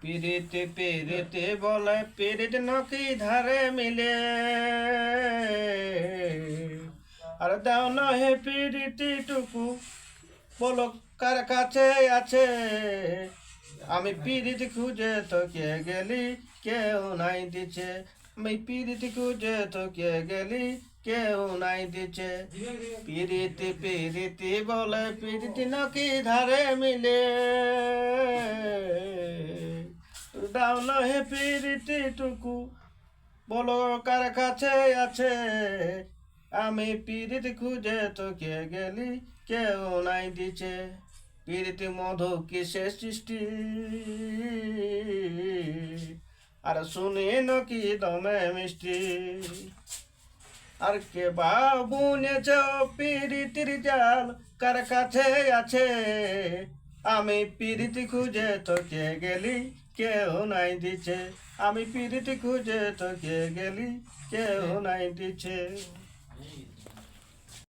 পিরিতি পিরিতি বলে পিরিত নকি ধারে মিলে আর দাও না হে পিরিতি টুকু বলো কার কাছে আছে আমি পিরিতি খুঁজে তোকে গেলি কেউ নাই দিছে আমি পিরিতি খুঁজে তোকে গেলি কেউ নাই দিছে পিরিতি পিরিতি বলে পিরিতি নকি ধারে মিলে দাও না হে পিরিতি টুকু বলো কার কাছে আছে আমি পিরিতি খুঁজে তোকে গেলি কেউ নাই দিছে পিরিতি মধু কিসে সৃষ্টি আর শুনি নাকি দমে মিষ্টি আর কে বা বুনেছ পিরিতির জাল কার কাছে আছে আমি পিরিতি খুঁজে তোকে গেলি কেউ নাই দিছে আমি পিরিতি খুঁজে তোকে গেলি কেউ নাই দিছে।